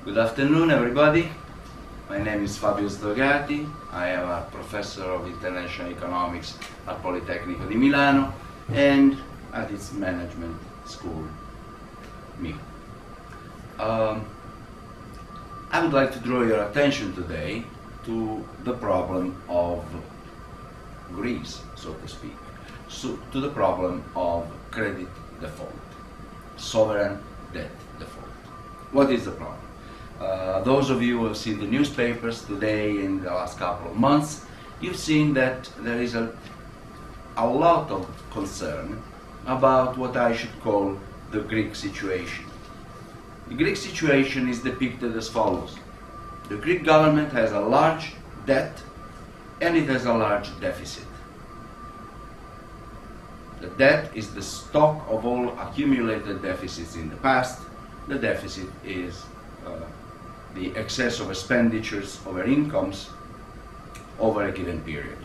Good afternoon, everybody. My name is Fabio Sdogati. I am a professor of international economics at Politecnico di Milano and at its management school, MI. I would like to draw your attention today to the problem of Greece, so to speak, to the problem of credit default, sovereign debt default. What is the problem? Those of you who have seen the newspapers today in the last couple of months, you've seen that there is a lot of concern about what I should call the Greek situation. The Greek situation is depicted as follows. The Greek government has a large debt and it has a large deficit. The debt is the stock of all accumulated deficits in the past. The deficit is the excess of expenditures over incomes over a given period.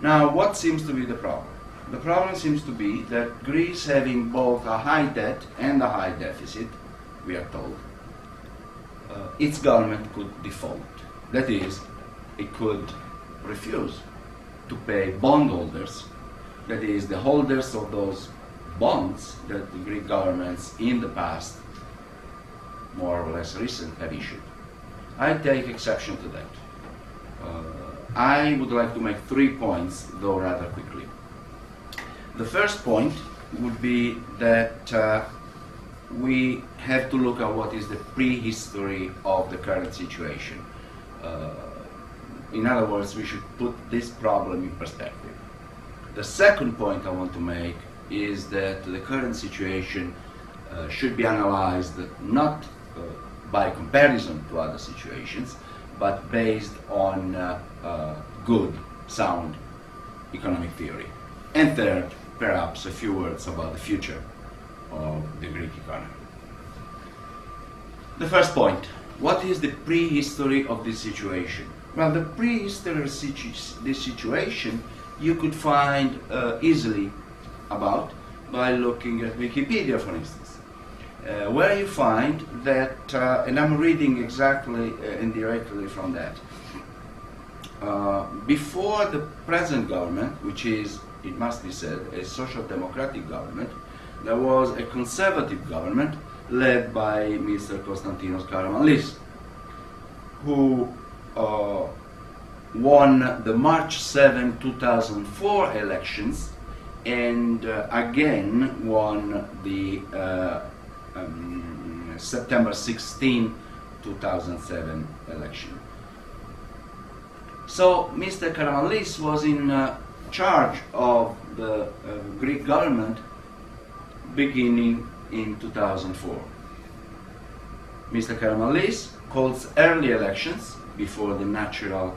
Now, what seems to be the problem? The problem seems to be that Greece, having both a high debt and a high deficit, we are told, its government could default. That is, it could refuse to pay bondholders, that is, the holders of those bonds that the Greek governments in the past, more or less recent, have issued. I take exception to that. I would like to make 3 points, though rather quickly. The first point would be that we have to look at what is the prehistory of the current situation. In other words, we should put this problem in perspective. The second point I want to make is that the current situation should be analyzed not by comparison to other situations, but based on good, sound economic theory. And third, perhaps a few words about the future of the Greek economy. The first point, what is the prehistory of this situation? Well, the prehistory of this situation you could find easily about by looking at Wikipedia, for instance, where you find that, and I'm reading exactly and directly from that, before the present government, which is, it must be said, a social democratic government, there was a conservative government led by Mr. Konstantinos Karamanlis, who won the March 7, 2004 elections and again won the September 16, 2007 election. So Mr. Karamanlis was in charge of the Greek government beginning in 2004. Mr. Karamanlis calls early elections before the natural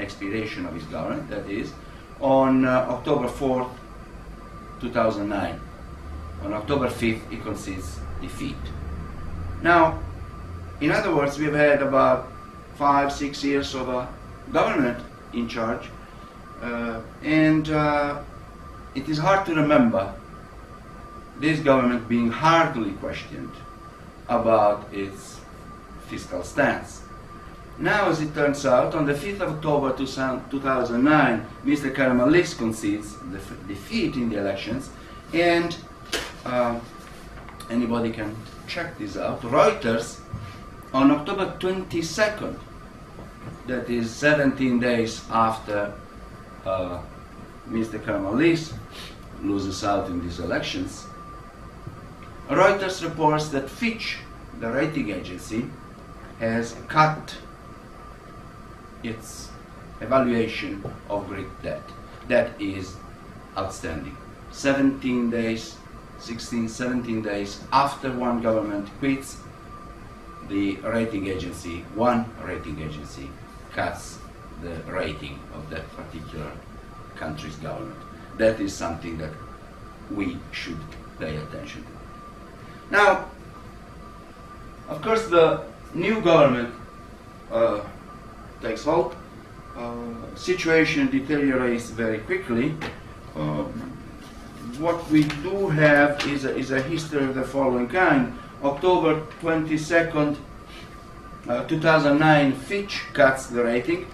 expiration of his government, that is, on October 4th, 2009. On October 5th, he concedes defeat. Now, in other words, we've had about 5-6 years of a government in charge, and it is hard to remember this government being hardly questioned about its fiscal stance. Now, as it turns out, on the 5th of October 2009, Mr. Karamanlis concedes defeat in the elections, and anybody can check this out. Reuters, on October 22nd, that is 17 days after Mr. Karamanlis loses out in these elections, Reuters reports that Fitch, the rating agency, has cut its evaluation of Greek debt. That is outstanding. 17 days after one government quits, the rating agency, one rating agency, cuts the rating of that particular country's government. That is something that we should pay attention to. Now, of course, the new government takes hold. Situation deteriorates very quickly. What we do have is a history of the following kind. October 22nd, 2009, Fitch cuts the rating.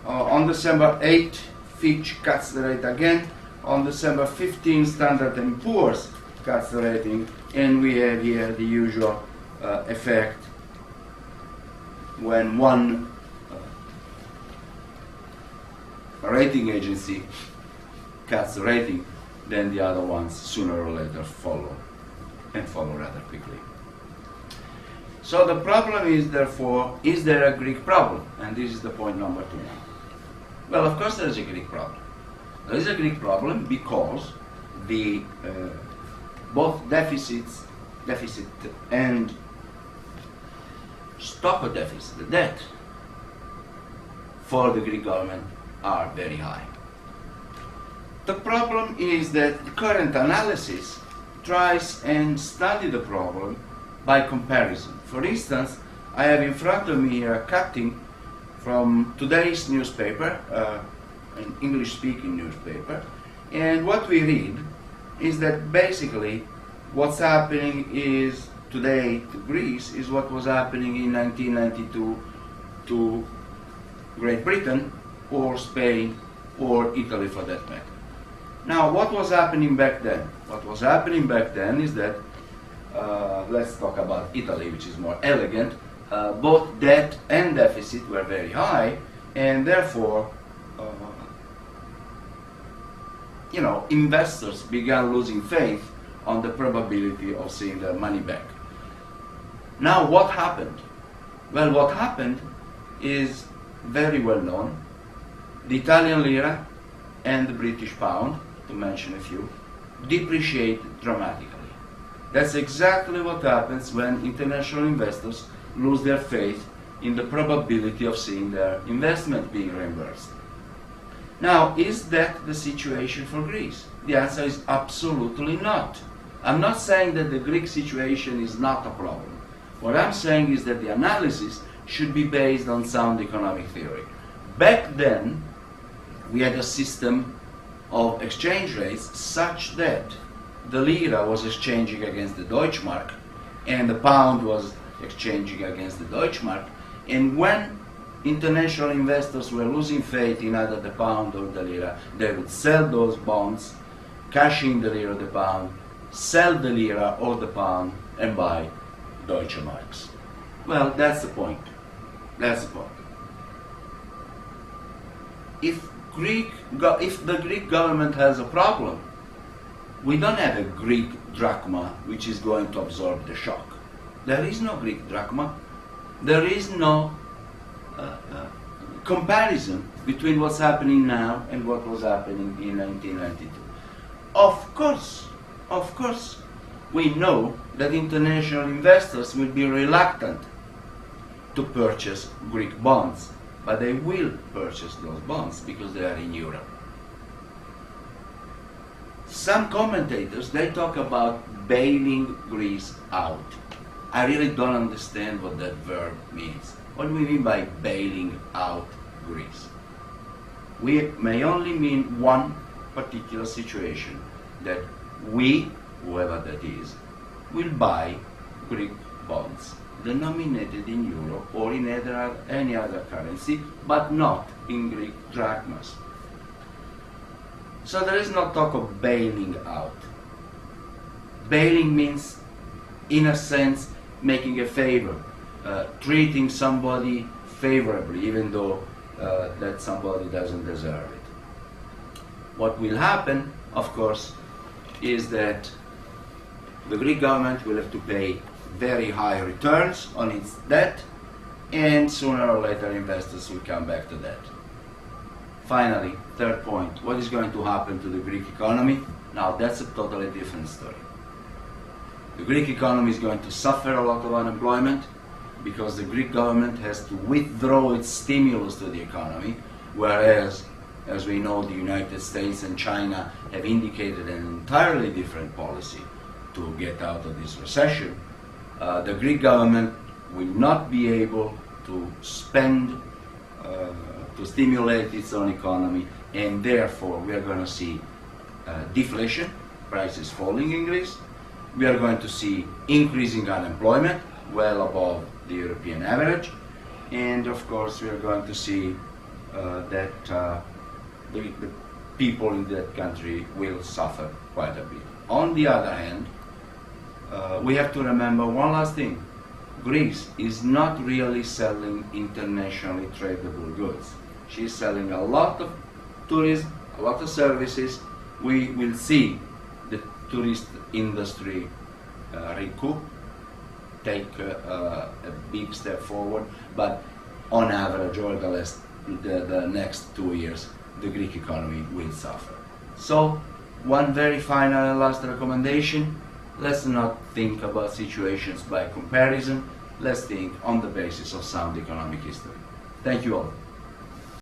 On December 8th, Fitch cuts the rate again. On December 15th, Standard & Poor's cuts the rating. And we have here the usual effect when one rating agency cuts the rating, then the other ones sooner or later follow, and follow rather quickly. So the problem is, therefore, is there a Greek problem? And this is the point number 2 now. Well, of course there is a Greek problem. There is a Greek problem because the both deficit and stock of deficit, the debt for the Greek government are very high. The problem is that the current analysis tries and study the problem by comparison. For instance, I have in front of me here a cutting from today's newspaper, an English-speaking newspaper, and what we read is that basically what's happening is today to Greece is what was happening in 1992 to Great Britain or Spain or Italy for that matter. Now, what was happening back then? What was happening back then is that, let's talk about Italy, which is more elegant. Both debt and deficit were very high, and therefore, investors began losing faith on the probability of seeing their money back. Now, what happened? Well, what happened is very well known. The Italian lira and the British pound, to mention a few, depreciate dramatically. That's exactly what happens when international investors lose their faith in the probability of seeing their investment being reimbursed. Now, is that the situation for Greece? The answer is absolutely not. I'm not saying that the Greek situation is not a problem. What I'm saying is that the analysis should be based on sound economic theory. Back then, we had a system of exchange rates such that the lira was exchanging against the Deutschmark and the pound was exchanging against the Deutschmark, and when international investors were losing faith in either the pound or the lira, they would sell those bonds, cash in the lira or the pound, sell the lira or the pound, and buy Deutschmarks. Well, that's the point. That's the point. If the Greek government has a problem, we don't have a Greek drachma which is going to absorb the shock. There is no Greek drachma. There is no comparison between what's happening now and what was happening in 1992. Of course, we know that international investors will be reluctant to purchase Greek bonds, but they will purchase those bonds because they are in Europe. Some commentators, they talk about bailing Greece out. I really don't understand what that verb means. What do we mean by bailing out Greece? We may only mean one particular situation, that we, whoever that is, will buy Greek bonds denominated in euro or in any other currency, but not in Greek drachmas. So there is no talk of bailing out. Bailing means, in a sense, making a favor, treating somebody favorably, even though that somebody doesn't deserve it. What will happen, of course, is that the Greek government will have to pay very high returns on its debt, and sooner or later investors will come back to that. Finally, third point, what is going to happen to the Greek economy? Now, that's a totally different story. The Greek economy is going to suffer a lot of unemployment because the Greek government has to withdraw its stimulus to the economy, whereas, as we know, the United States and China have indicated an entirely different policy to get out of this recession. The Greek government will not be able to spend to stimulate its own economy, and therefore we are going to see deflation, prices falling in Greece, We are going to see increasing unemployment, well above the European average, and of course we are going to see that the people in that country will suffer quite a bit. On the other hand, we have to remember one last thing. Greece is not really selling internationally tradable goods. She's selling a lot of tourism, a lot of services. We will see the tourist industry recoup, take a big step forward, but on average, over the next 2 years, the Greek economy will suffer. So, one very final and last recommendation: let's not think about situations by comparison, let's think on the basis of sound economic history. Thank you all.